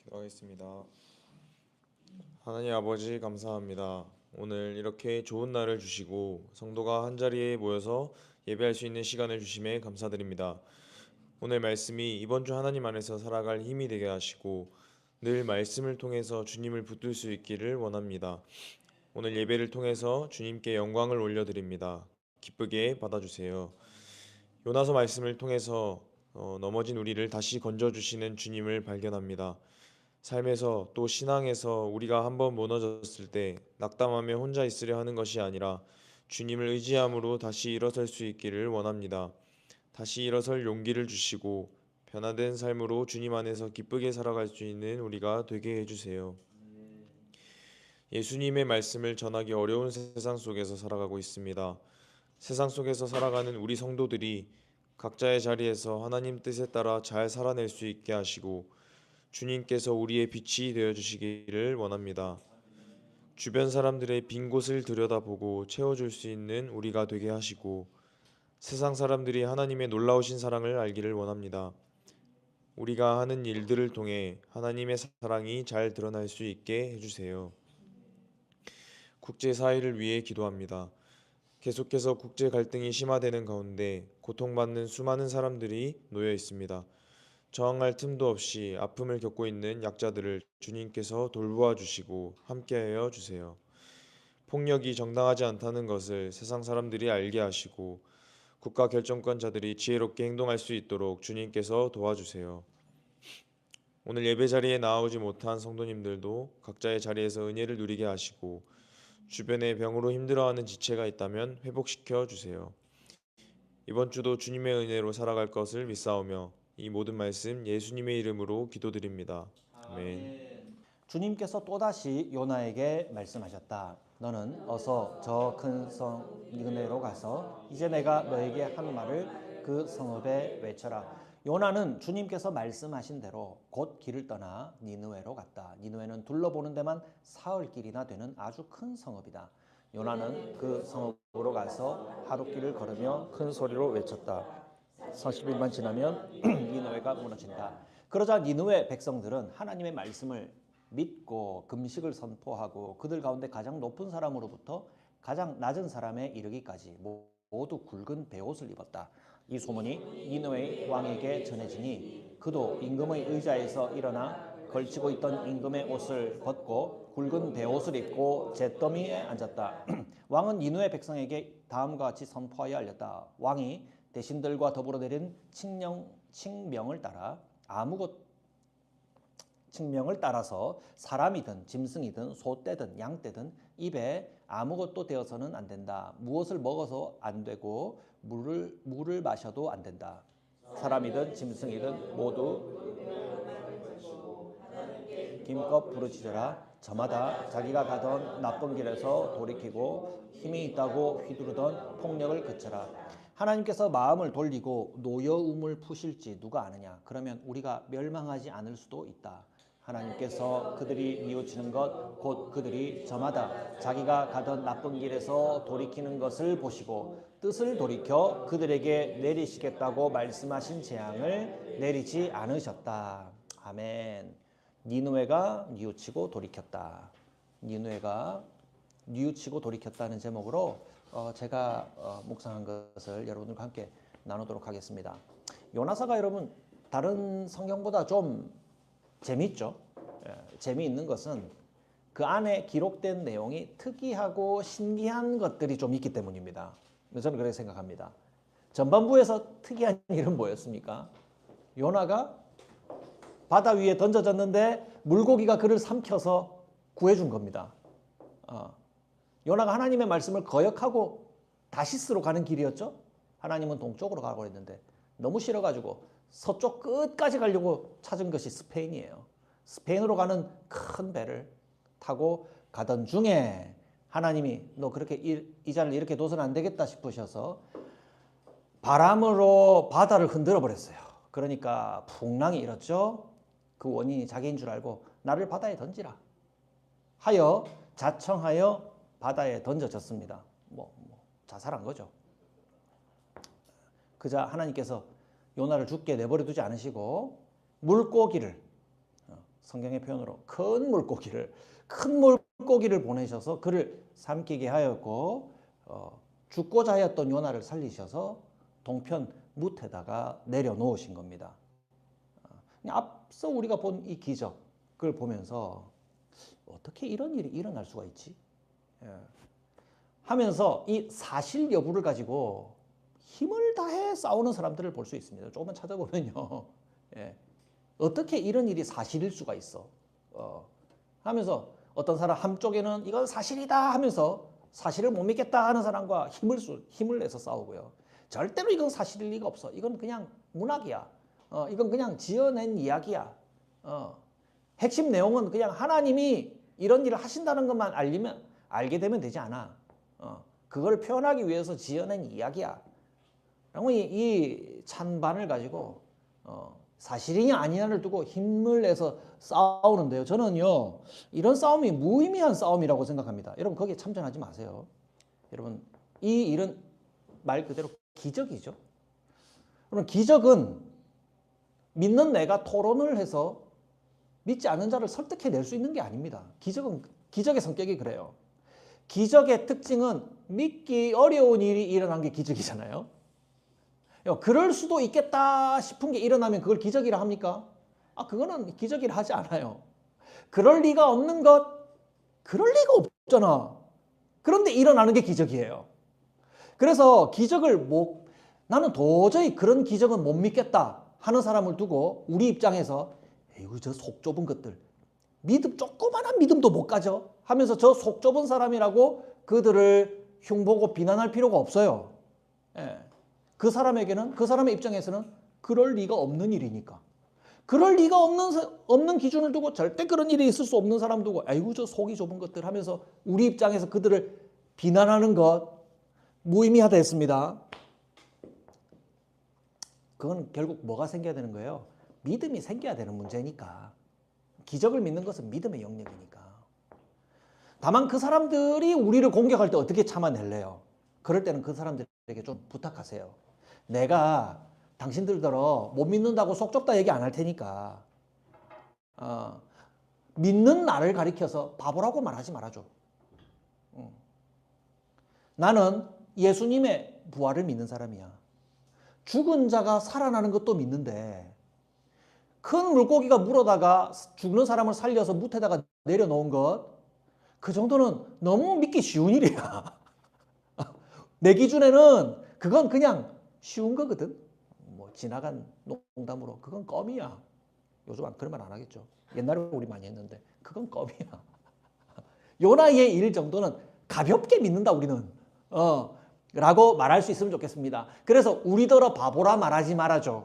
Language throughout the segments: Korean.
기도하겠습니다. 하나님 아버지 감사합니다. 오늘 이렇게 좋은 날을 주시고 성도가 한자리에 모여서 예배할 수 있는 시간을 주심에 감사드립니다. 오늘 말씀이 이번 주 하나님 안에서 살아갈 힘이 되게 하시고 늘 말씀을 통해서 주님을 붙들 수 있기를 원합니다. 오늘 예배를 통해서 주님께 영광을 올려드립니다. 기쁘게 받아주세요. 요나서 말씀을 통해서 넘어진 우리를 다시 건져주시는 주님을 발견합니다. 삶에서 또 신앙에서 우리가 한번 무너졌을 때 낙담하며 혼자 있으려 하는 것이 아니라 주님을 의지함으로 다시 일어설 수 있기를 원합니다. 다시 일어설 용기를 주시고 변화된 삶으로 주님 안에서 기쁘게 살아갈 수 있는 우리가 되게 해주세요. 예수님의 말씀을 전하기 어려운 세상 속에서 살아가고 있습니다. 세상 속에서 살아가는 우리 성도들이 각자의 자리에서 하나님 뜻에 따라 잘 살아낼 수 있게 하시고 주님께서 우리의 빛이 되어 주시기를 원합니다. 주변 사람들의 빈 곳을 들여다보고 채워줄 수 있는 우리가 되게 하시고 세상 사람들이 하나님의 놀라우신 사랑을 알기를 원합니다. 우리가 하는 일들을 통해 하나님의 사랑이 잘 드러날 수 있게 해주세요. 국제 사회를 위해 기도합니다. 계속해서 국제 갈등이 심화되는 가운데 고통받는 수많은 사람들이 놓여 있습니다. 저항할 틈도 없이 아픔을 겪고 있는 약자들을 주님께서 돌보아 주시고 함께하여 주세요. 폭력이 정당하지 않다는 것을 세상 사람들이 알게 하시고 국가 결정권자들이 지혜롭게 행동할 수 있도록 주님께서 도와주세요. 오늘 예배 자리에 나오지 못한 성도님들도 각자의 자리에서 은혜를 누리게 하시고 주변에 병으로 힘들어하는 지체가 있다면 회복시켜 주세요. 이번 주도 주님의 은혜로 살아갈 것을 믿사오며 이 모든 말씀 예수님의 이름으로 기도드립니다. 아멘. 주님께서 또다시 요나에게 말씀하셨다. 너는 어서 저 큰 성 니느웨로 가서 이제 내가 너에게 한 말을 그 성읍에 외쳐라. 요나는 주님께서 말씀하신 대로 곧 길을 떠나 니느웨로 갔다. 니느웨는 둘러보는 데만 사흘 길이나 되는 아주 큰 성읍이다. 요나는 그 성읍으로 가서 하룻길을 걸으며 큰 소리로 외쳤다. 40일만 지나면 니느웨가 무너진다. 그러자 니느웨 백성들은 하나님의 말씀을 믿고 금식을 선포하고 그들 가운데 가장 높은 사람으로부터 가장 낮은 사람에 이르기까지 모두 굵은 베옷을 입었다. 이 소문이 니느웨 왕에게 전해지니 그도 임금의 의자에서 일어나 걸치고 있던 임금의 옷을 벗고 굵은 베옷을 입고 잿더미에 앉았다. 왕은 니느웨 백성에게 다음과 같이 선포하여 알렸다. 왕이 대신들과 더불어 내린 칙명을 따라서 사람이든 짐승이든 소떼든 양떼든 입에 아무것도 되어서는 안 된다. 무엇을 먹어서 안 되고 물을 마셔도 안 된다. 사람이든 짐승이든 모두 힘껏 부르짖어라. 저마다 자기가 가던 나쁜 길에서 돌이키고 힘이 있다고 휘두르던 폭력을 그쳐라. 하나님께서 마음을 돌리고 노여움을 푸실지 누가 아느냐. 그러면 우리가 멸망하지 않을 수도 있다. 하나님께서 그들이 뉘우치는 것 곧 그들이 저마다 자기가 가던 나쁜 길에서 돌이키는 것을 보시고 뜻을 돌이켜 그들에게 내리시겠다고 말씀하신 재앙을 내리지 않으셨다. 아멘. 니느웨가 뉘우치고 돌이켰다. 니느웨가 뉘우치고 돌이켰다는 제목으로 제가 묵상한 것을 여러분들과 함께 나누도록 하겠습니다. 요나서가 여러분 다른 성경보다 좀 재미있죠. 재미있는 것은 그 안에 기록된 내용이 특이하고 신기한 것들이 좀 있기 때문입니다. 저는 그렇게 생각합니다. 전반부에서 특이한 일은 뭐였습니까? 요나가 바다 위에 던져졌는데 물고기가 그를 삼켜서 구해준 겁니다. 요나가 하나님의 말씀을 거역하고 다시스로 가는 길이었죠. 하나님은 동쪽으로 가고 있는데 너무 싫어가지고 서쪽 끝까지 가려고 찾은 것이 스페인이에요. 스페인으로 가는 큰 배를 타고 가던 중에 하나님이 너 그렇게 이 자리를 이렇게 둬서는 안 되겠다 싶으셔서 바람으로 바다를 흔들어 버렸어요. 그러니까 풍랑이 일었죠. 그 원인이 자기인 줄 알고 나를 바다에 던지라 하여 자청하여 바다에 던져졌습니다. 자살한 거죠. 그자 하나님께서 요나를 죽게 내버려 두지 않으시고 물고기를 성경의 표현으로 큰 물고기를 보내셔서 그를 삼키게 하였고 죽고자 하였던 요나를 살리셔서 동편 뭇에다가 내려놓으신 겁니다. 앞서 우리가 본 이 기적을 보면서 어떻게 이런 일이 일어날 수가 있지? 하면서 이 사실 여부를 가지고 힘을 다해 싸우는 사람들을 볼 수 있습니다. 조금만 찾아보면요. 어떻게 이런 일이 사실일 수가 있어? 하면서 어떤 사람 한쪽에는 이건 사실이다 하면서 사실을 못 믿겠다 하는 사람과 힘을 내서 싸우고요. 절대로 이건 사실일 리가 없어. 이건 그냥 문학이야. 이건 그냥 지어낸 이야기야. 핵심 내용은 그냥 하나님이 이런 일을 하신다는 것만 알게 되면 되지 않아. 그걸 표현하기 위해서 지어낸 이야기야. 라고 이 찬반을 가지고 사실이냐 아니냐를 두고 힘을 내서 싸우는데요. 저는요, 이런 싸움이 무의미한 싸움이라고 생각합니다. 여러분 거기에 참전하지 마세요. 여러분 이 일은 말 그대로 기적이죠. 그럼 기적은 믿는 내가 토론을 해서 믿지 않는 자를 설득해낼 수 있는 게 아닙니다. 기적의 성격이 그래요. 기적의 특징은 믿기 어려운 일이 일어난 게 기적이잖아요. 그럴 수도 있겠다 싶은 게 일어나면 그걸 기적이라 합니까? 그거는 기적이라 하지 않아요. 그럴 리가 없는 것, 그럴 리가 없잖아. 그런데 일어나는 게 기적이에요. 그래서 나는 도저히 그런 기적은 못 믿겠다 하는 사람을 두고 우리 입장에서 에이구 저 속 좁은 것들, 조그만한 믿음도 못 가져 하면서 저 속 좁은 사람이라고 그들을 흉보고 비난할 필요가 없어요. 그 사람의 입장에서는 그럴 리가 없는 일이니까. 그럴 리가 없는 기준을 두고 절대 그런 일이 있을 수 없는 사람 두고 아이고 저 속이 좁은 것들 하면서 우리 입장에서 그들을 비난하는 것 무의미하다 했습니다. 그건 결국 뭐가 생겨야 되는 거예요? 믿음이 생겨야 되는 문제니까. 기적을 믿는 것은 믿음의 영역이니까. 다만 그 사람들이 우리를 공격할 때 어떻게 참아낼래요? 그럴 때는 그 사람들에게 좀 부탁하세요. 내가 당신들더러 못 믿는다고 속 좁다 얘기 안 할 테니까 믿는 나를 가리켜서 바보라고 말하지 말아줘. 나는 예수님의 부활을 믿는 사람이야. 죽은 자가 살아나는 것도 믿는데 큰 물고기가 물어다가 죽는 사람을 살려서 뭇에다가 내려놓은 것, 그 정도는 너무 믿기 쉬운 일이야. 내 기준에는 그건 그냥 쉬운 거거든. 뭐 지나간 농담으로 그건 껌이야. 요즘 그런 말 안 하겠죠. 옛날에 우리 많이 했는데 그건 껌이야. 요나의 일 정도는 가볍게 믿는다 우리는. 라고 말할 수 있으면 좋겠습니다. 그래서 우리더러 바보라 말하지 말아줘.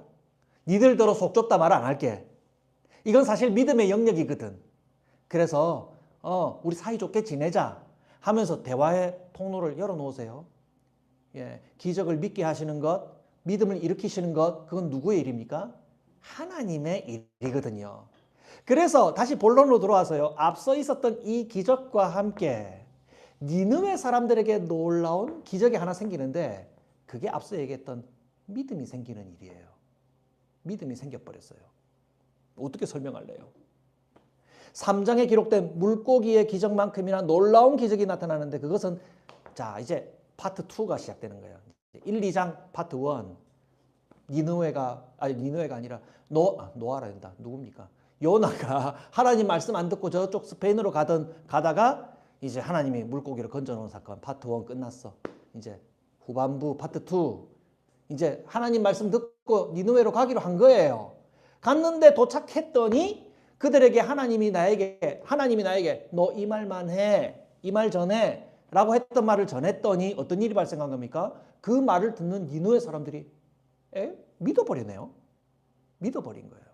니들더러 속 좁다 말 안 할게. 이건 사실 믿음의 영역이거든. 그래서 우리 사이좋게 지내자 하면서 대화의 통로를 열어놓으세요. 기적을 믿게 하시는 것, 믿음을 일으키시는 것, 그건 누구의 일입니까? 하나님의 일이거든요. 그래서 다시 본론으로 들어와서요. 앞서 있었던 이 기적과 함께 니느웨 사람들에게 놀라운 기적이 하나 생기는데 그게 앞서 얘기했던 믿음이 생기는 일이에요. 믿음이 생겨버렸어요. 어떻게 설명할래요? 3장에 기록된 물고기의 기적만큼이나 놀라운 기적이 나타나는데 그것은 자 이제 파트 2가 시작되는 거예요. 1, 2장 파트 1 니느웨가 아니라 노아라 된다. 누굽니까? 요나가 하나님 말씀 안 듣고 저쪽 스페인으로 가다가 이제 하나님이 물고기를 건져놓은 사건 파트 1 끝났어. 이제 후반부 파트 2 이제 하나님 말씀 듣고 니느웨로 가기로 한 거예요. 갔는데 도착했더니 그들에게 하나님이 나에게 너 이 말만 해. 이 말 전해. 라고 했던 말을 전했더니 어떤 일이 발생한 겁니까? 그 말을 듣는 니느웨 사람들이 믿어버리네요. 믿어버린 거예요.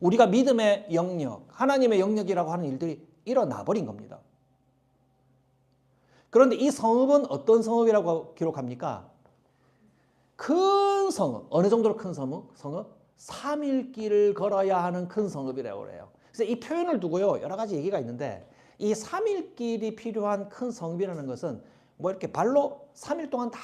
우리가 믿음의 영역, 하나님의 영역이라고 하는 일들이 일어나 버린 겁니다. 그런데 이 성읍은 어떤 성읍이라고 기록합니까? 큰 성읍, 어느 정도로 큰 성읍? 3일길을 걸어야 하는 큰 성읍이라고 그래요. 그래서 이 표현을 두고요 여러 가지 얘기가 있는데 이 3일길이 필요한 큰 성읍이라는 것은 뭐 이렇게 발로 3일 동안 다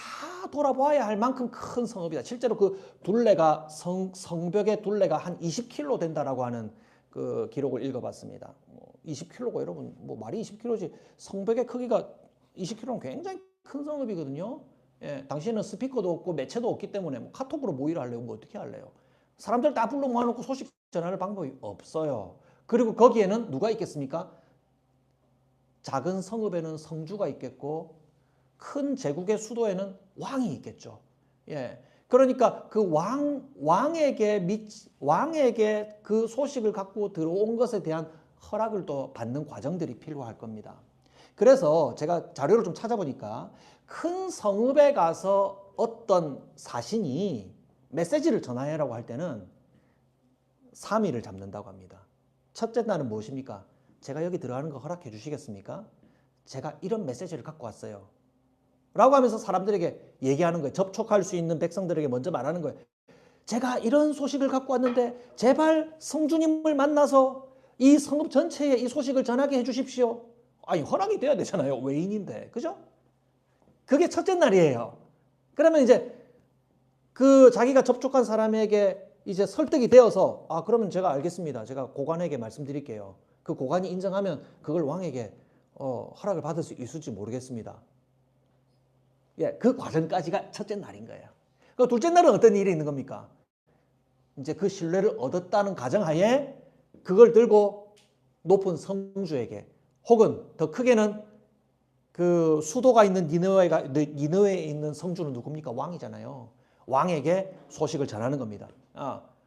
돌아봐야 할 만큼 큰 성읍이다. 실제로 그 둘레가 성벽의 둘레가 한 20km 된다라고 하는 그 기록을 읽어봤습니다. 20km가 여러분 뭐 말이 20km지 성벽의 크기가 20km는 굉장히 큰 성읍이거든요. 예, 당시에는 스피커도 없고 매체도 없기 때문에 뭐 카톡으로 모의를 하려고 뭐 어떻게 할래요? 사람들 다 불러 모아놓고 소식 전할 방법이 없어요. 그리고 거기에는 누가 있겠습니까? 작은 성읍에는 성주가 있겠고 큰 제국의 수도에는 왕이 있겠죠. 예. 그러니까 그 왕에게 그 소식을 갖고 들어온 것에 대한 허락을 또 받는 과정들이 필요할 겁니다. 그래서 제가 자료를 좀 찾아보니까 큰 성읍에 가서 어떤 사신이 메시지를 전하라고 할 때는 3일을 잡는다고 합니다. 첫째 날은 무엇입니까? 제가 여기 들어가는 거 허락해 주시겠습니까? 제가 이런 메시지를 갖고 왔어요. 라고 하면서 사람들에게 얘기하는 거예요. 접촉할 수 있는 백성들에게 먼저 말하는 거예요. 제가 이런 소식을 갖고 왔는데 제발 성주님을 만나서 이 성읍 전체에 이 소식을 전하게 해 주십시오. 아니 허락이 돼야 되잖아요. 외인인데. 그죠? 그게 첫째 날이에요. 그러면 이제 그 자기가 접촉한 사람에게 이제 설득이 되어서 그러면 제가 알겠습니다. 제가 고관에게 말씀드릴게요. 그 고관이 인정하면 그걸 왕에게 허락을 받을 수 있을지 모르겠습니다. 예, 그 과정까지가 첫째 날인 거예요. 그 둘째 날은 어떤 일이 있는 겁니까? 이제 그 신뢰를 얻었다는 가정하에 그걸 들고 높은 성주에게 혹은 더 크게는 그 수도가 있는 니느웨에 있는 성주는 누굽니까? 왕이잖아요. 왕에게 소식을 전하는 겁니다.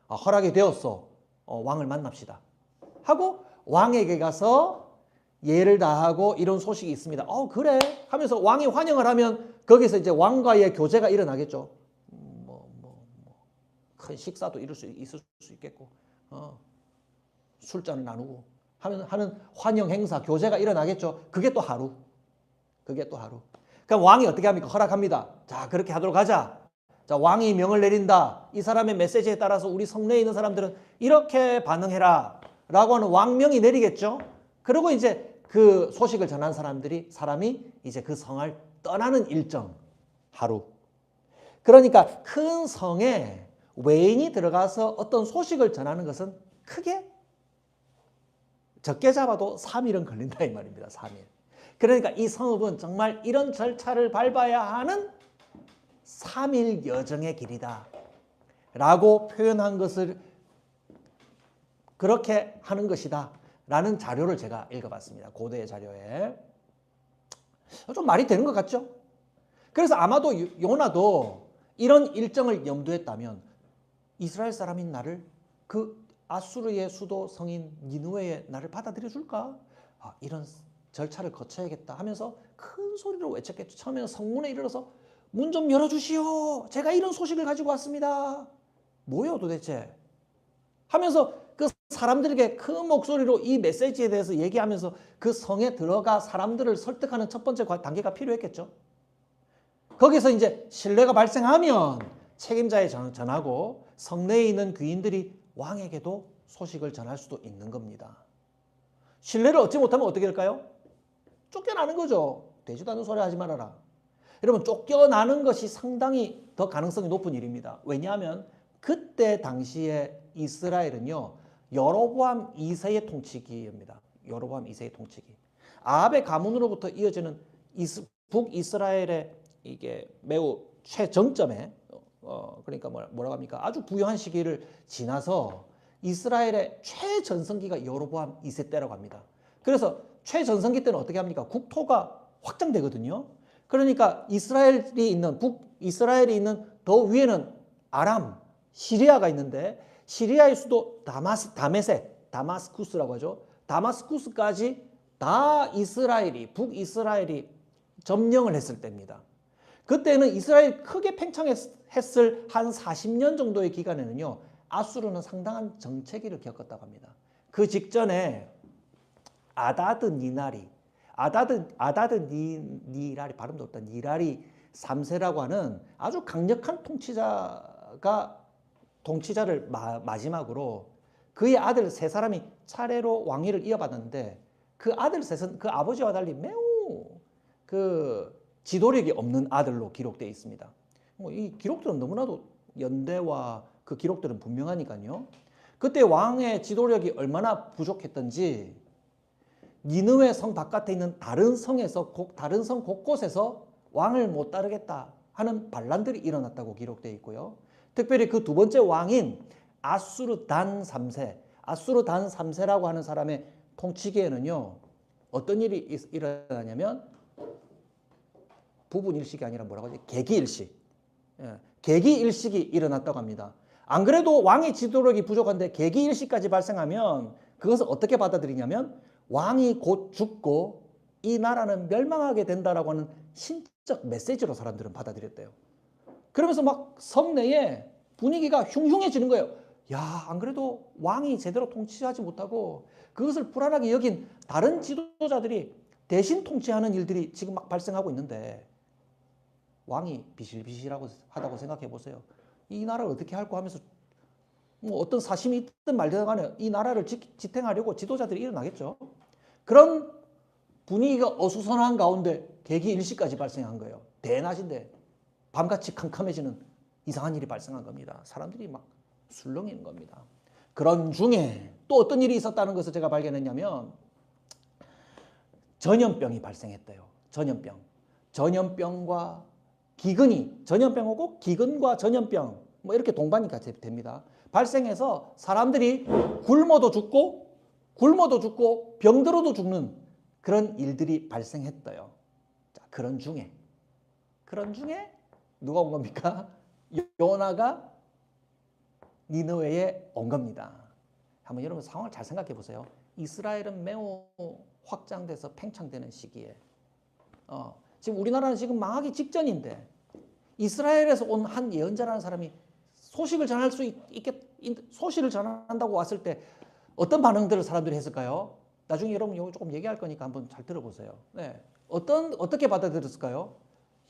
허락이 되었어. 왕을 만납시다. 하고 왕에게 가서 예를 다하고 이런 소식이 있습니다. 그래 하면서 왕이 환영을 하면 거기서 이제 왕과의 교제가 일어나겠죠. 큰 식사도 있을 수 있겠고, 술잔을 나누고 하는 환영 행사, 교제가 일어나겠죠. 그게 또 하루. 그럼 왕이 어떻게 합니까? 허락합니다. 자, 그렇게 하도록 하자. 자, 왕이 명을 내린다. 이 사람의 메시지에 따라서 우리 성내에 있는 사람들은 이렇게 반응해라. 라고 하는 왕명이 내리겠죠. 그리고 이제 그 소식을 전한 사람이 이제 그 성을 떠나는 일정, 하루. 그러니까 큰 성에 외인이 들어가서 어떤 소식을 전하는 것은 크게 적게 잡아도 3일은 걸린다 이 말입니다. 3일. 그러니까 이 성읍은 정말 이런 절차를 밟아야 하는 3일 여정의 길이다 라고 표현한 것을 그렇게 하는 것이다 라는 자료를 제가 읽어봤습니다. 고대의 자료에. 좀 말이 되는 것 같죠? 그래서 아마도 요나도 이런 일정을 염두했다면 이스라엘 사람인 나를 그 아수르의 수도 성인 니느웨의 나를 받아들여 줄까? 이런 절차를 거쳐야겠다 하면서 큰 소리로 외쳤겠죠. 처음에는 성문에 이르러서 문 좀 열어주시오. 제가 이런 소식을 가지고 왔습니다. 뭐예요 도대체? 하면서 그 사람들에게 큰 목소리로 이 메시지에 대해서 얘기하면서 그 성에 들어가 사람들을 설득하는 첫 번째 단계가 필요했겠죠. 거기서 이제 신뢰가 발생하면 책임자에 전하고 성내에 있는 귀인들이 왕에게도 소식을 전할 수도 있는 겁니다. 신뢰를 얻지 못하면 어떻게 될까요? 쫓겨나는 거죠. 되지도 않는 소리 하지 말아라. 여러분 쫓겨나는 것이 상당히 더 가능성이 높은 일입니다. 왜냐하면 그때 당시에 이스라엘은요. 여로보암 2세의 통치기입니다. 여로보암 2세의 통치기. 아합의 가문으로부터 이어지는 북이스라엘의 이게 매우 최정점에 그러니까 뭐라고 합니까? 아주 부유한 시기를 지나서 이스라엘의 최전성기가 여로보암 2세 때라고 합니다. 그래서 최전성기 때는 어떻게 합니까? 국토가 확장되거든요. 그러니까 이스라엘이 있는 북이스라엘이 있는 더 위에는 아람, 시리아가 있는데 시리아의 수도 다마스쿠스라고 하죠. 다마스쿠스까지 다 북이스라엘이 점령을 했을 때입니다. 그때는 이스라엘이 크게 팽창했을 한 40년 정도의 기간에는요. 아수르는 상당한 정체기를 겪었다고 합니다. 그 직전에 아다드 니라리 발음도 없다. 니라리 3세라고 하는 아주 강력한 통치자를 마지막으로 그의 아들 세 사람이 차례로 왕위를 이어받았는데 그 아들 셋은 그 아버지와 달리 매우 그 지도력이 없는 아들로 기록되어 있습니다. 뭐 이 기록들은 너무나도 연대와 그 기록들은 분명하니까요. 그때 왕의 지도력이 얼마나 부족했던지 니느웨 성 바깥에 있는 다른 성에서 다른 성 곳곳에서 왕을 못 따르겠다 하는 반란들이 일어났다고 기록되어 있고요. 특별히 그 두 번째 왕인 아수르단 3세, 아수르단 3세라고 하는 사람의 통치기에는요. 어떤 일이 일어나냐면 부분일식이 아니라 뭐라고 하지? 계기일식. 계기일식이 일어났다고 합니다. 안 그래도 왕의 지도력이 부족한데 계기일식까지 발생하면 그것을 어떻게 받아들이냐면 왕이 곧 죽고 이 나라는 멸망하게 된다라고 하는 신적 메시지로 사람들은 받아들였대요. 그러면서 막 성내에 분위기가 흉흉해지는 거예요. 야, 안 그래도 왕이 제대로 통치하지 못하고 그것을 불안하게 여긴 다른 지도자들이 대신 통치하는 일들이 지금 막 발생하고 있는데 왕이 비실비실하다고 생각해 보세요. 이 나라를 어떻게 할까 하면서 뭐 어떤 사심이 있든 말든 간에 이 나라를 지탱하려고 지도자들이 일어나겠죠. 그런 분위기가 어수선한 가운데 계기일시까지 발생한 거예요. 대낮인데 밤같이 캄캄해지는 이상한 일이 발생한 겁니다. 사람들이 막 술렁이는 겁니다. 그런 중에 또 어떤 일이 있었다는 것을 제가 발견했냐면 전염병이 발생했대요. 전염병. 전염병과 기근이, 전염병하고 기근과 전염병 뭐 이렇게 동반이 같이 됩니다. 발생해서 사람들이 굶어도 죽고 병들어도 죽는 그런 일들이 발생했대요. 자, 그런 중에 누가 온 겁니까? 요나가 니느웨에 온 겁니다. 한번 여러분 상황을 잘 생각해 보세요. 이스라엘은 매우 확장돼서 팽창되는 시기에 지금 우리나라는 지금 망하기 직전인데 이스라엘에서 온 한 예언자라는 사람이 소식을 전한다고 왔을 때 어떤 반응들을 사람들이 했을까요? 나중에 여러분 이거 조금 얘기할 거니까 한번 잘 들어보세요. 네. 어떻게 받아들였을까요?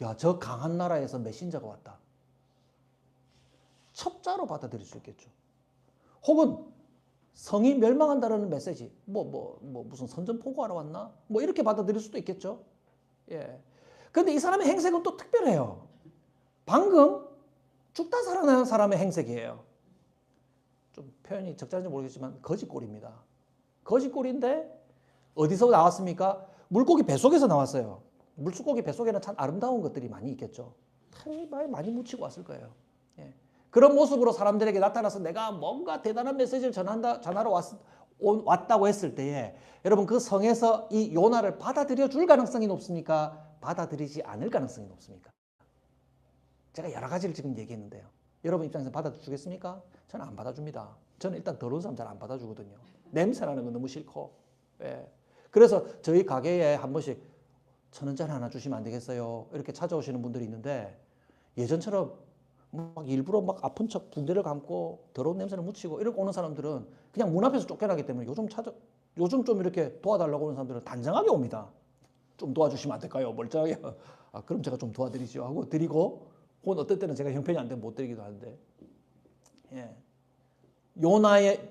야, 저 강한 나라에서 메신저가 왔다. 첩자로 받아들일 수 있겠죠. 혹은 성이 멸망한다는 메시지. 무슨 선전포고하러 왔나? 뭐 이렇게 받아들일 수도 있겠죠. 예. 근데 이 사람의 행색은 또 특별해요. 방금 죽다 살아난 사람의 행색이에요. 좀 표현이 적절한지 모르겠지만 거짓골입니다. 거짓골인데 어디서 나왔습니까? 물고기 뱃속에서 나왔어요. 물고기 뱃속에는 참 아름다운 것들이 많이 있겠죠. 많이 묻히고 왔을 거예요. 예. 그런 모습으로 사람들에게 나타나서 내가 뭔가 대단한 메시지를 전하러 왔다고 했을 때에 여러분 그 성에서 이 요나를 받아들여 줄 가능성이 높습니까? 받아들이지 않을 가능성이 높습니까? 제가 여러 가지를 지금 얘기했는데요. 여러분 입장에서 받아주겠습니까? 저는 안 받아줍니다. 저는 일단 더러운 사람 잘 안 받아주거든요. 냄새나는 건 너무 싫고. 예. 그래서 저희 가게에 한 번씩 1,000원짜리 하나 주시면 안 되겠어요? 이렇게 찾아오시는 분들이 있는데 예전처럼 막 일부러 막 아픈 척 붕대를 감고 더러운 냄새를 묻히고 이렇게 오는 사람들은 그냥 문 앞에서 쫓겨나기 때문에 요즘 좀 이렇게 도와달라고 오는 사람들은 단정하게 옵니다. 좀 도와주시면 안 될까요? 멀쩡하게. 그럼 제가 좀 도와드리죠 하고 드리고 혹은 어떨 때는 제가 형편이 안 되면 못 드리기도 하는데 예.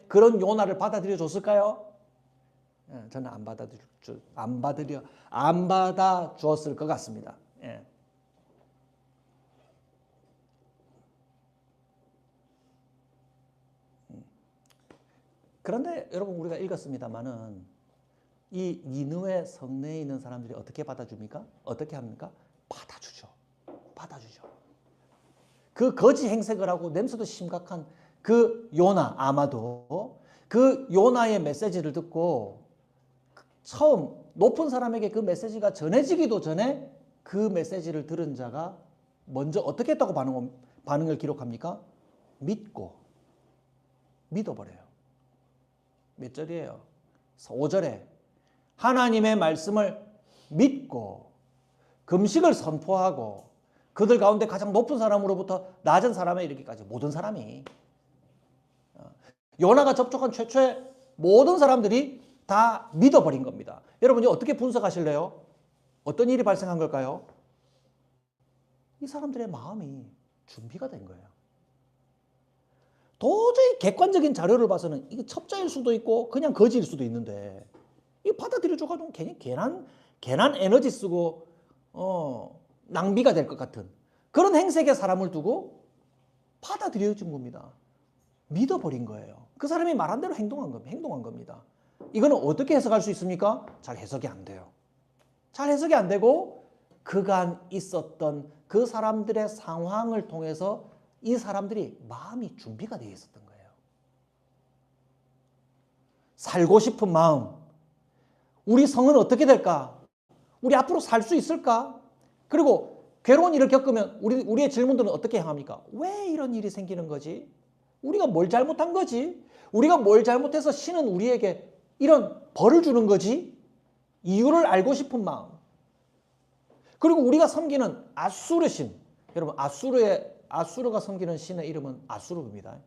그런 요나를 받아들여 줬을까요? 예, 저는 안 받아 주었을 것 같습니다. 예. 그런데 여러분 우리가 읽었습니다만은 이 니느웨 성내에 있는 사람들이 어떻게 받아줍니까? 어떻게 합니까? 받아주죠. 그 거지 행색을 하고 냄새도 심각한 그 요나 아마도 그 요나의 메시지를 듣고 처음 높은 사람에게 그 메시지가 전해지기도 전에 그 메시지를 들은 자가 먼저 어떻게 했다고 반응을 기록합니까? 믿어버려요. 몇 절이에요? 5절에 하나님의 말씀을 믿고 금식을 선포하고 그들 가운데 가장 높은 사람으로부터 낮은 사람에 이르기까지 모든 사람이 요나가 접촉한 최초의 모든 사람들이 다 믿어버린 겁니다. 여러분이 어떻게 분석하실래요? 어떤 일이 발생한 걸까요? 이 사람들의 마음이 준비가 된 거예요. 도저히 객관적인 자료를 봐서는 이게 첩자일 수도 있고 그냥 거지일 수도 있는데 이 받아들여줘가지고 괜한 에너지 쓰고 낭비가 될 것 같은 그런 행색의 사람을 두고 받아들여진 겁니다. 믿어버린 거예요. 그 사람이 말한 대로 행동한 겁니다. 이거는 어떻게 해석할 수 있습니까? 잘 해석이 안 돼요. 잘 해석이 안 되고 그간 있었던 그 사람들의 상황을 통해서 이 사람들이 마음이 준비가 되어 있었던 거예요. 살고 싶은 마음. 우리 성은 어떻게 될까? 우리 앞으로 살 수 있을까? 그리고 괴로운 일을 겪으면 우리의 질문들은 어떻게 향합니까? 왜 이런 일이 생기는 거지? 우리가 뭘 잘못한 거지? 우리가 뭘 잘못해서 신은 우리에게 이런 벌을 주는 거지? 이유를 알고 싶은 마음. 그리고 우리가 섬기는 아수르 신. 여러분, 아수르가 섬기는 신의 이름은 아수르입니다.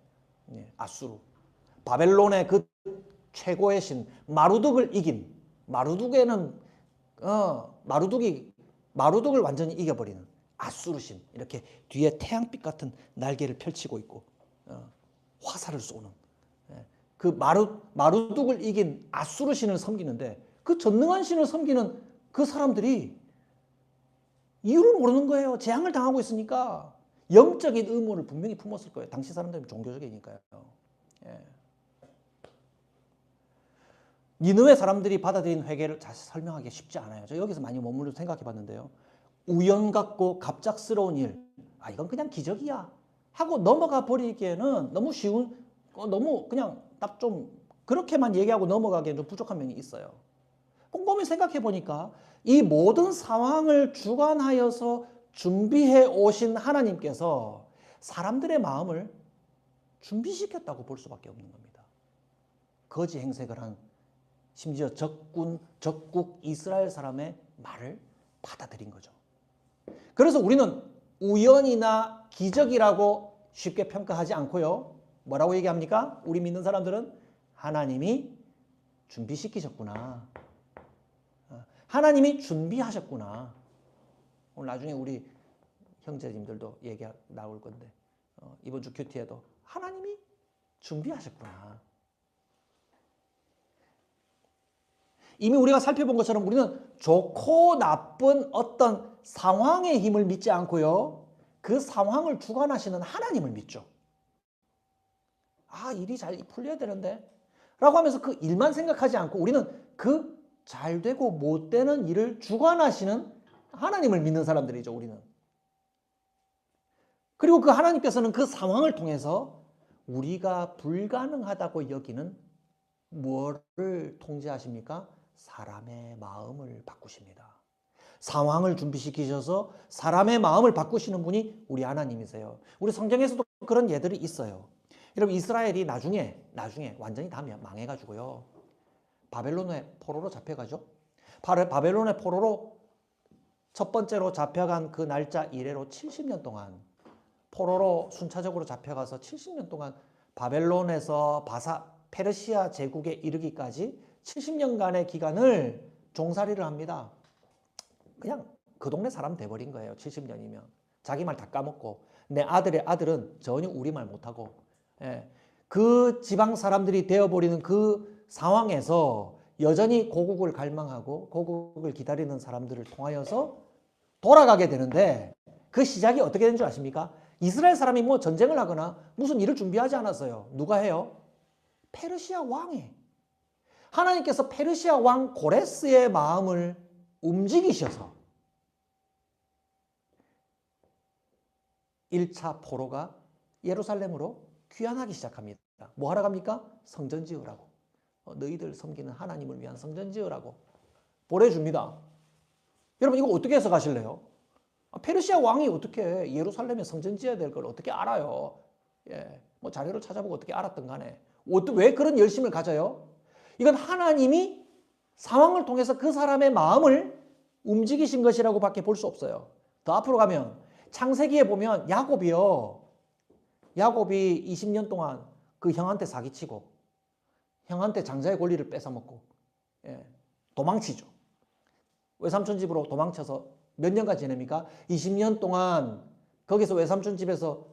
네, 아수르. 바벨론의 그 최고의 신 마루둑을 이긴 마루둑을 완전히 이겨버리는 아수르 신. 이렇게 뒤에 태양빛 같은 날개를 펼치고 있고 화살을 쏘는 그 마루둑을 이긴 아수르 신을 섬기는데 그 전능한 신을 섬기는 그 사람들이 이유를 모르는 거예요. 재앙을 당하고 있으니까. 영적인 의무를 분명히 품었을 거예요. 당시 사람들은 종교적이니까요. 예. 니느웨 사람들이 받아들인 회개를 다시 설명하기 쉽지 않아요. 저 여기서 많이 머물러 생각해 봤는데요. 우연 같고 갑작스러운 일, 이건 그냥 기적이야 하고 넘어가 버리기에는 너무 쉬운, 너무 그냥 딱 좀 그렇게만 얘기하고 넘어가기에는 좀 부족한 면이 있어요. 꼼꼼히 생각해 보니까 이 모든 상황을 주관하여서 준비해 오신 하나님께서 사람들의 마음을 준비시켰다고 볼 수밖에 없는 겁니다. 거지 행색을 한 심지어 적국 이스라엘 사람의 말을 받아들인 거죠. 그래서 우리는 우연이나 기적이라고 쉽게 평가하지 않고요. 뭐라고 얘기합니까? 우리 믿는 사람들은 하나님이 준비시키셨구나. 하나님이 준비하셨구나. 오늘 나중에 우리 형제님들도 얘기 나올 건데 이번 주 큐티에도 하나님이 준비하셨구나. 이미 우리가 살펴본 것처럼 우리는 좋고 나쁜 어떤 상황의 힘을 믿지 않고요. 그 상황을 주관하시는 하나님을 믿죠. 일이 잘 풀려야 되는데 라고 하면서 그 일만 생각하지 않고 우리는 그 잘 되고 못 되는 일을 주관하시는 하나님을 믿는 사람들이죠. 우리는. 그리고 그 하나님께서는 그 상황을 통해서 우리가 불가능하다고 여기는 무엇을 통제하십니까? 사람의 마음을 바꾸십니다. 상황을 준비시키셔서 사람의 마음을 바꾸시는 분이 우리 하나님이세요. 우리 성경에서도 그런 예들이 있어요. 여러분, 이스라엘이 나중에 완전히 다 망해가지고요. 바벨론의 포로로 잡혀가죠. 바벨론의 포로로 첫 번째로 잡혀간 그 날짜 이래로 70년 동안 포로로 순차적으로 잡혀가서 70년 동안 바벨론에서 페르시아 제국에 이르기까지 70년간의 기간을 종살이를 합니다. 그냥 그 동네 사람 돼버린 거예요. 70년이면. 자기 말 다 까먹고 내 아들의 아들은 전혀 우리말 못하고 그 지방 사람들이 되어버리는 그 상황에서 여전히 고국을 갈망하고 고국을 기다리는 사람들을 통하여서 돌아가게 되는데 그 시작이 어떻게 된 줄 아십니까? 이스라엘 사람이 뭐 전쟁을 하거나 무슨 일을 준비하지 않았어요. 누가 해요? 페르시아 왕이. 하나님께서 페르시아 왕 고레스의 마음을 움직이셔서 1차 포로가 예루살렘으로 귀환하기 시작합니다. 뭐 하러 갑니까? 성전 지으라고. 너희들 섬기는 하나님을 위한 성전 지으라고 보내줍니다. 여러분, 이거 어떻게 해석하실래요? 페르시아 왕이 어떻게 예루살렘에 성전 지어야 될 걸 어떻게 알아요? 뭐 자료를 찾아보고 어떻게 알았든 간에 왜 그런 열심을 가져요? 이건 하나님이 상황을 통해서 그 사람의 마음을 움직이신 것이라고 밖에 볼 수 없어요. 더 앞으로 가면 창세기에 보면 야곱이 20년 동안 그 형한테 사기치고 형한테 장자의 권리를 뺏어먹고 도망치죠. 외삼촌 집으로 도망쳐서 몇 년간 지냅니까? 20년 동안 거기서 외삼촌 집에서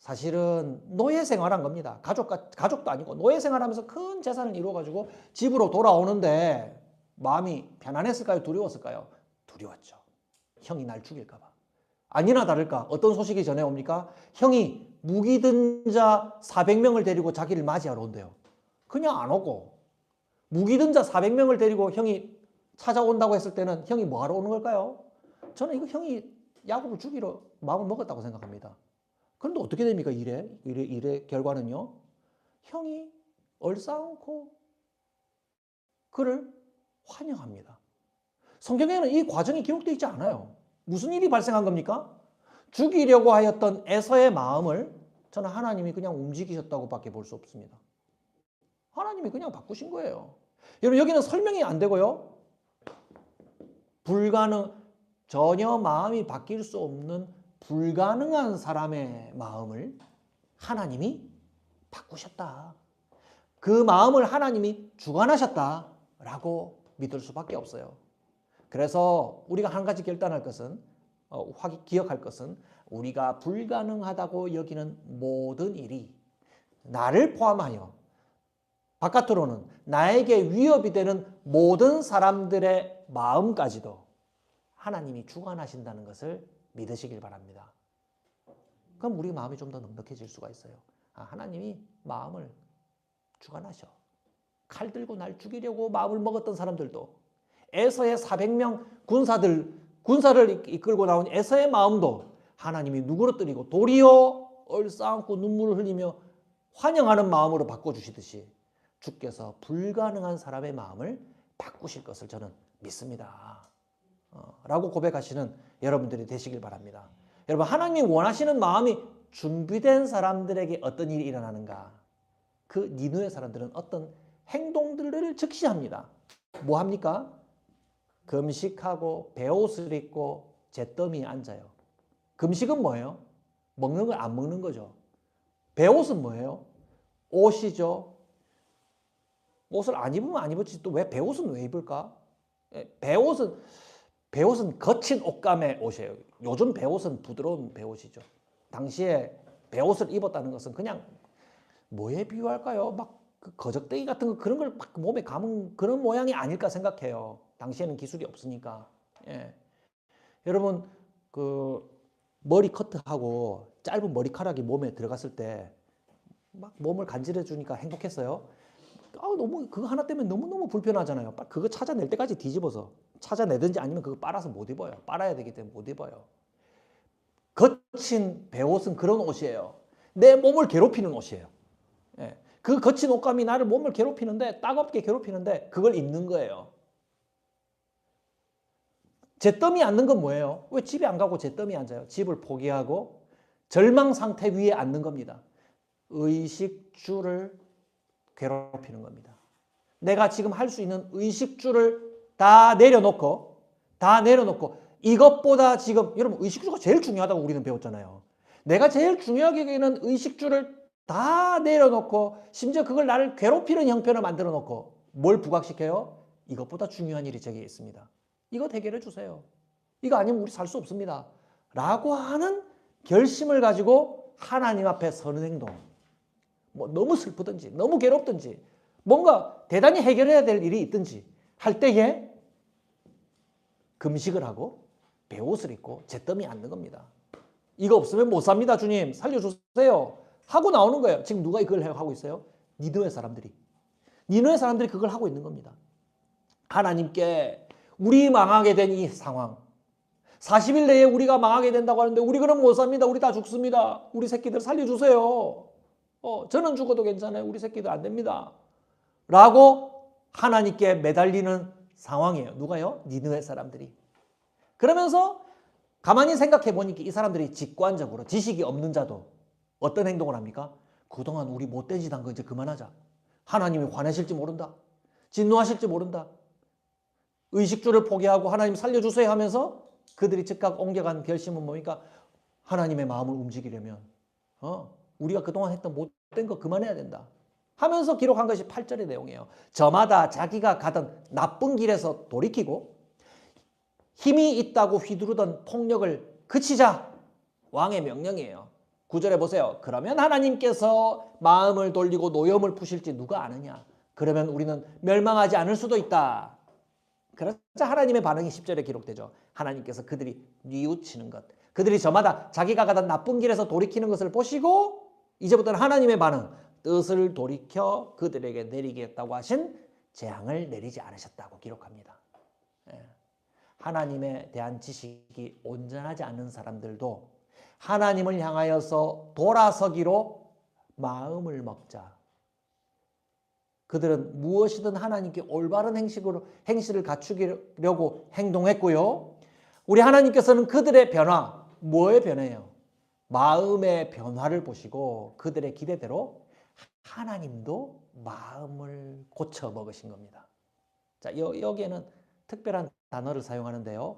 사실은 노예 생활한 겁니다. 가족도 아니고 노예 생활하면서 큰 재산을 이루어가지고 집으로 돌아오는데 마음이 편안했을까요? 두려웠을까요? 두려웠죠. 형이 날 죽일까 봐. 아니나 다를까 어떤 소식이 전해옵니까? 형이 무기 든 자 400명을 데리고 자기를 맞이하러 온대요. 그냥 안 오고 무기 든 자 400명을 데리고 형이 찾아온다고 했을 때는 형이 뭐 하러 오는 걸까요? 저는 이거 형이 야곱을 죽이러 마음을 먹었다고 생각합니다. 그런데 어떻게 됩니까? 일의 결과는요. 형이 얼싸안고 그를 환영합니다. 성경에는 이 과정이 기록되어 있지 않아요. 무슨 일이 발생한 겁니까? 죽이려고 하였던 에서의 마음을 저는 하나님이 그냥 움직이셨다고 밖에 볼 수 없습니다. 하나님이 그냥 바꾸신 거예요. 여러분 여기는 설명이 안 되고요. 전혀 마음이 바뀔 수 없는 불가능한 사람의 마음을 하나님이 바꾸셨다. 그 마음을 하나님이 주관하셨다라고 믿을 수밖에 없어요. 그래서 우리가 한 가지 결단할 것은 기억할 것은 우리가 불가능하다고 여기는 모든 일이 나를 포함하여 바깥으로는 나에게 위협이 되는 모든 사람들의 마음까지도 하나님이 주관하신다는 것을 믿으시길 바랍니다. 그럼 우리 마음이 좀 더 넉넉해질 수가 있어요. 하나님이 마음을 주관하셔. 칼 들고 날 죽이려고 마음을 먹었던 사람들도 에서의 400명 군사를 이끌고 나온 에서의 마음도 하나님이 누그러뜨리고 도리어 얼싸안고 눈물을 흘리며 환영하는 마음으로 바꿔주시듯이 주께서 불가능한 사람의 마음을 바꾸실 것을 저는 믿습니다. 라고 고백하시는 여러분들이 되시길 바랍니다. 여러분 하나님이 원하시는 마음이 준비된 사람들에게 어떤 일이 일어나는가? 그 니느웨 사람들은 어떤 행동들을 즉시 합니다. 뭐 합니까? 금식하고 베옷을 입고 잿더미에 앉아요. 금식은 뭐예요? 먹는 걸 안 먹는 거죠. 베옷은 뭐예요? 옷이죠. 옷을 안 입으면 안 입었지 또 왜 베옷은 왜 입을까? 베옷은 거친 옷감의 옷이에요. 요즘 베옷은 부드러운 베옷이죠. 당시에 베옷을 입었다는 것은 그냥 뭐에 비유할까요? 막 그 거적대기 같은 거 그런 걸 막 몸에 감은 그런 모양이 아닐까 생각해요. 당시에는 기술이 없으니까. 예. 여러분 그 머리 커트하고 짧은 머리카락이 몸에 들어갔을 때 막 몸을 간지러 주니까 행복했어요. 너무 그거 하나 때문에 너무너무 불편하잖아요. 그거 찾아낼 때까지 뒤집어서 찾아내든지 아니면 그거 빨아서 못 입어요. 빨아야 되기 때문에 못 입어요. 거친 베옷은 그런 옷이에요. 내 몸을 괴롭히는 옷이에요. 예. 그 거친 옷감이 나를 몸을 괴롭히는데 따갑게 괴롭히는데 그걸 입는 거예요. 잿더미 앉는 건 뭐예요? 왜 집에 안 가고 잿더미 앉아요? 집을 포기하고 절망 상태 위에 앉는 겁니다. 의식주를 괴롭히는 겁니다. 내가 지금 할 수 있는 의식주를 다 내려놓고 이것보다 지금 여러분 의식주가 제일 중요하다고 우리는 배웠잖아요. 내가 제일 중요하게 여기는 의식주를 다 내려놓고 심지어 그걸 나를 괴롭히는 형편을 만들어 놓고 뭘 부각시켜요? 이것보다 중요한 일이 저기에 있습니다. 이거 해결해 주세요. 이거 아니면 우리 살 수 없습니다. 라고 하는 결심을 가지고 하나님 앞에 서는 행동. 뭐 너무 슬프든지 너무 괴롭든지 뭔가 대단히 해결해야 될 일이 있든지 할 때에 금식을 하고 베옷을 입고 잿더미 앉는 겁니다. 이거 없으면 못 삽니다. 주님 살려주세요. 하고 나오는 거예요. 지금 누가 이걸 하고 있어요? 니느웨 사람들이 그걸 하고 있는 겁니다. 하나님께 우리 망하게 된 이 상황 40일 내에 우리가 망하게 된다고 하는데 우리 그럼 못 삽니다. 우리 다 죽습니다. 우리 새끼들 살려주세요. 저는 죽어도 괜찮아요. 우리 새끼들 안 됩니다. 라고 하나님께 매달리는 상황이에요. 누가요? 니느웨 사람들이. 그러면서 가만히 생각해 보니까 이 사람들이 직관적으로 지식이 없는 자도 어떤 행동을 합니까? 그동안 우리 못된 짓 한 거 이제 그만하자. 하나님이 화내실지 모른다. 진노하실지 모른다. 의식주를 포기하고 하나님 살려주세요 하면서 그들이 즉각 옮겨간 결심은 뭡니까? 하나님의 마음을 움직이려면 우리가 그동안 했던 못된 거 그만해야 된다. 하면서 기록한 것이 8절의 내용이에요. 저마다 자기가 가던 나쁜 길에서 돌이키고 힘이 있다고 휘두르던 폭력을 그치자. 왕의 명령이에요. 9절에 보세요. 그러면 하나님께서 마음을 돌리고 노염을 푸실지 누가 아느냐. 그러면 우리는 멸망하지 않을 수도 있다. 그러자 하나님의 반응이 10절에 기록되죠. 하나님께서 그들이 뉘우치는 것. 그들이 저마다 자기가 가던 나쁜 길에서 돌이키는 것을 보시고 이제부터는 하나님의 반응, 뜻을 돌이켜 그들에게 내리겠다고 하신 재앙을 내리지 않으셨다고 기록합니다. 하나님에 대한 지식이 온전하지 않은 사람들도 하나님을 향하여서 돌아서기로 마음을 먹자. 그들은 무엇이든 하나님께 올바른 행실을 갖추려고 행동했고요. 우리 하나님께서는 그들의 변화, 뭐의 변화예요? 마음의 변화를 보시고 그들의 기대대로 하나님도 마음을 고쳐 먹으신 겁니다. 자, 여기에는 특별한 단어를 사용하는데요.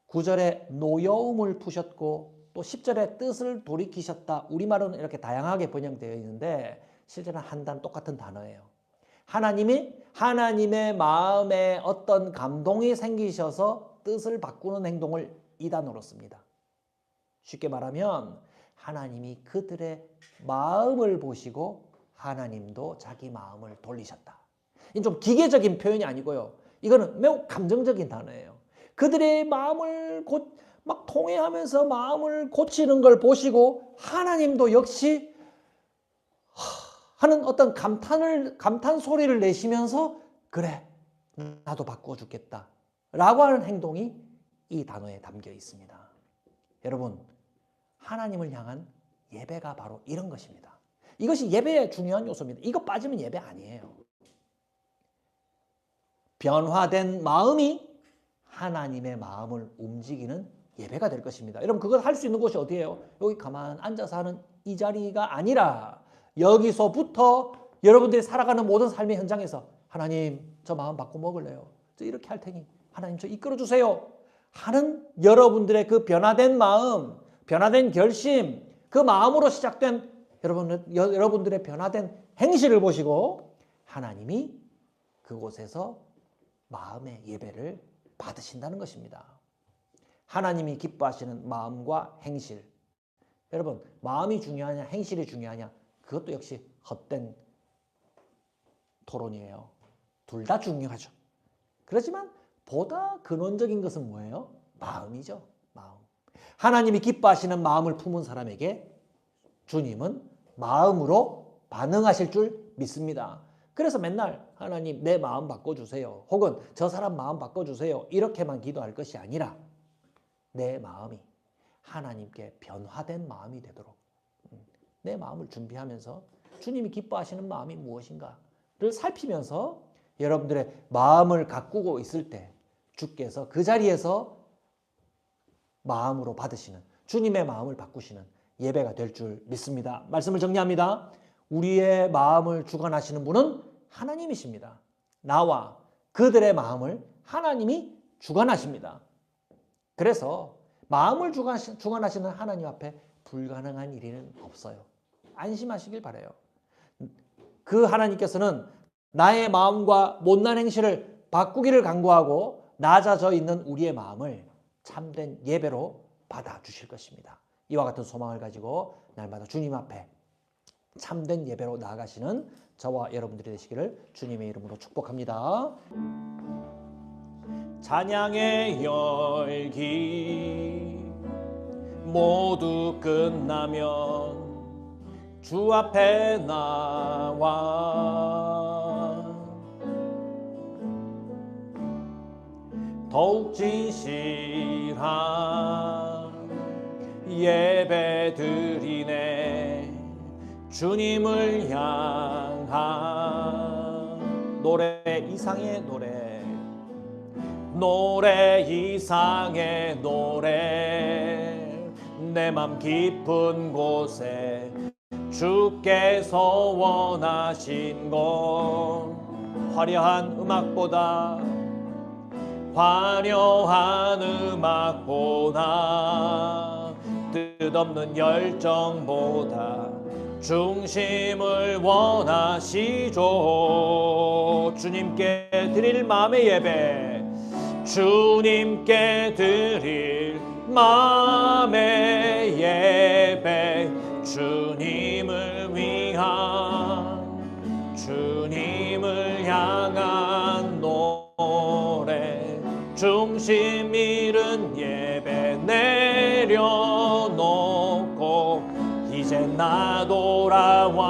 9절에 노여움을 푸셨고 또 10절에 뜻을 돌이키셨다. 우리말로는 이렇게 다양하게 번역되어 있는데 실제는 한 단 똑같은 단어예요. 하나님이 하나님의 마음에 어떤 감동이 생기셔서 뜻을 바꾸는 행동을 이 단어로 씁니다. 쉽게 말하면 하나님이 그들의 마음을 보시고 하나님도 자기 마음을 돌리셨다. 이건 좀 기계적인 표현이 아니고요. 이거는 매우 감정적인 단어예요. 그들의 마음을 막 통회하면서 마음을 고치는 걸 보시고 하나님도 역시 하는 어떤 감탄 소리를 내시면서 그래 나도 바꿔주겠다 라고 하는 행동이 이 단어에 담겨 있습니다. 여러분, 하나님을 향한 예배가 바로 이런 것입니다. 이것이 예배의 중요한 요소입니다. 이거 빠지면 예배 아니에요. 변화된 마음이 하나님의 마음을 움직이는 예배가 될 것입니다. 여러분, 그걸 할 수 있는 곳이 어디예요? 여기 가만 앉아서 하는 이 자리가 아니라 여기서부터 여러분들이 살아가는 모든 삶의 현장에서 하나님, 저 마음 바꿔 먹을래요. 저 이렇게 할 테니 하나님 저 이끌어 주세요 하는 여러분들의 그 변화된 마음, 변화된 결심, 그 마음으로 시작된 여러분들의 변화된 행실을 보시고 하나님이 그곳에서 마음의 예배를 받으신다는 것입니다. 하나님이 기뻐하시는 마음과 행실. 여러분, 마음이 중요하냐 행실이 중요하냐, 그것도 역시 헛된 토론이에요. 둘 다 중요하죠. 그렇지만 보다 근원적인 것은 뭐예요? 마음이죠. 마음. 하나님이 기뻐하시는 마음을 품은 사람에게 주님은 마음으로 반응하실 줄 믿습니다. 그래서 맨날 하나님 내 마음 바꿔주세요. 혹은 저 사람 마음 바꿔주세요. 이렇게만 기도할 것이 아니라 내 마음이 하나님께 변화된 마음이 되도록 내 마음을 준비하면서 주님이 기뻐하시는 마음이 무엇인가를 살피면서 여러분들의 마음을 가꾸고 있을 때 주께서 그 자리에서 마음으로 받으시는, 주님의 마음을 바꾸시는 예배가 될 줄 믿습니다. 말씀을 정리합니다. 우리의 마음을 주관하시는 분은 하나님이십니다. 나와 그들의 마음을 하나님이 주관하십니다. 그래서 마음을 주관하시는 하나님 앞에 불가능한 일은 없어요. 안심하시길 바라요. 그 하나님께서는 나의 마음과 못난 행실을 바꾸기를 간구하고 낮아져 있는 우리의 마음을 참된 예배로 받아주실 것입니다. 이와 같은 소망을 가지고 날마다 주님 앞에 참된 예배로 나아가시는 저와 여러분들이 되시기를 주님의 이름으로 축복합니다. 찬양의 열기 모두 끝나면 주 앞에 나와 더욱 진실한 예배 드리네. 주님을 향한 노래 이상의 노래 이상의 노래 내 맘 깊은 곳에 주께서 원하신 것 화려한 음악보다 뜻없는 열정보다 중심을 원하시죠. 주님께 드릴 마음의 예배, 주님께 드릴 마음의 예배, 주님을 위한, 주님을 향한 노래, 중심 잃은 예배 내려 나 돌아와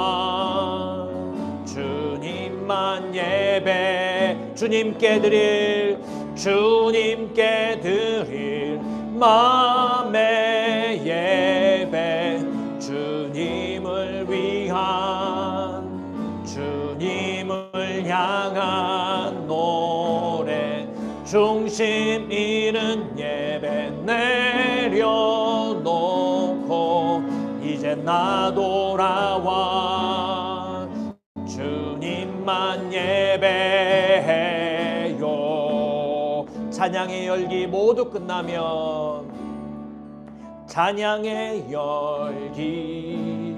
주님만 예배 주님께 드릴 마음의 예배 주님을 위한 주님을 향한 노래 중심 잃은 예배 내려놓고 이제 나 돌아와 주님만 예배해요. 찬양의 열기 모두 끝나면 찬양의 열기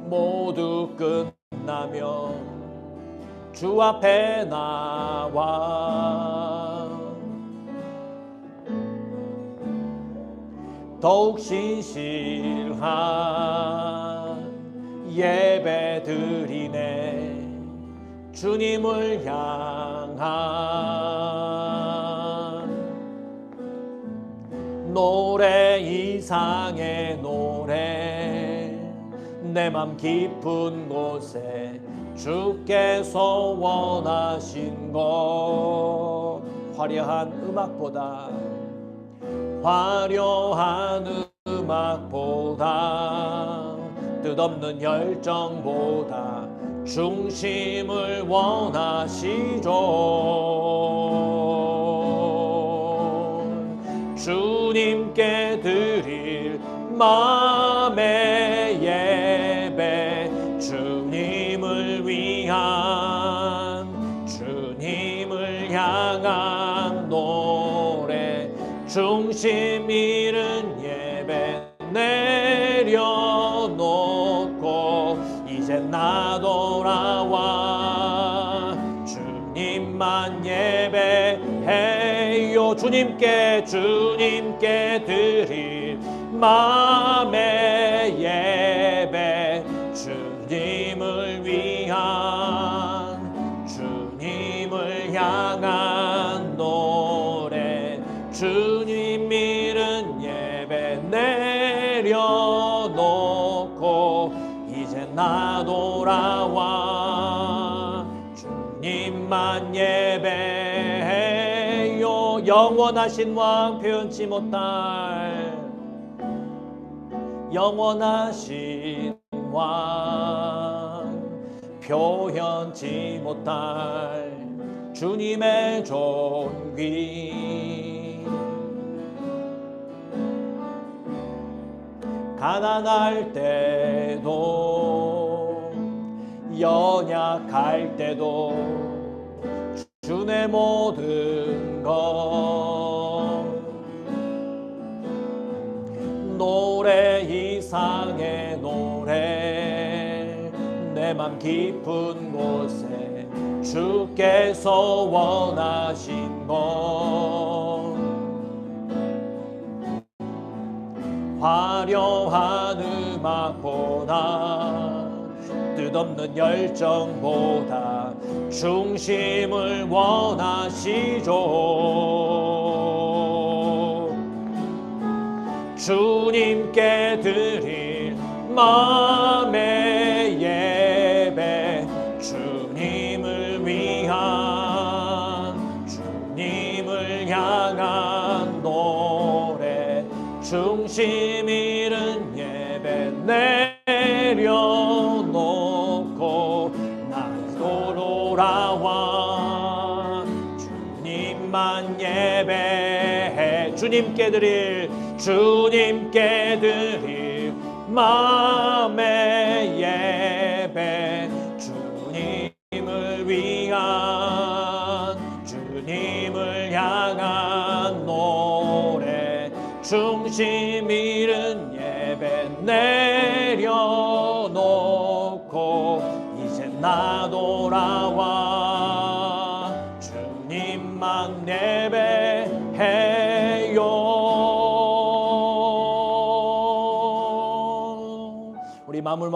모두 끝나면 주 앞에 나와 더욱 신실한 예배 드리네 주님을 향한 노래 이상의 노래 내 맘 깊은 곳에 주께서 원하신 것 화려한 음악보다 뜻없는 열정보다 중심을 원하시죠. 주님께 드릴 마음의 예배 주님을 위한 주님을 향한 노래 중심 잃은 예배 내려놓고 이제 나 돌아와 주님만 예배해요. 주님께 드릴 마음의 예배 주님을 위한 주님을 향한 노래 주님 잃은 예배 내려놓고 이제 나 돌아와 주님만 예배해요. 영원하신 왕 표현치 못할 영원하신 왕 표현치 못할 주님의 존귀 가난할 때도 연약할 때도 주의 모든 것 노래 이상의 노래 내 맘 깊은 곳에 주께서 원하신 것 화려한 음악보다 뜻없는 열정보다 중심을 원하시죠. 주님께 드릴 마음의 예배 주님을 위한 주님을 향한 노래 중심 잃은 예배 내려놓고 나 돌아와 주님만 예배해 주님께 드릴 마음의 예배 주님을 위한 주님을 향한 노래 중심 잃은 예배 내려놓고 이제 나 돌아와 주님만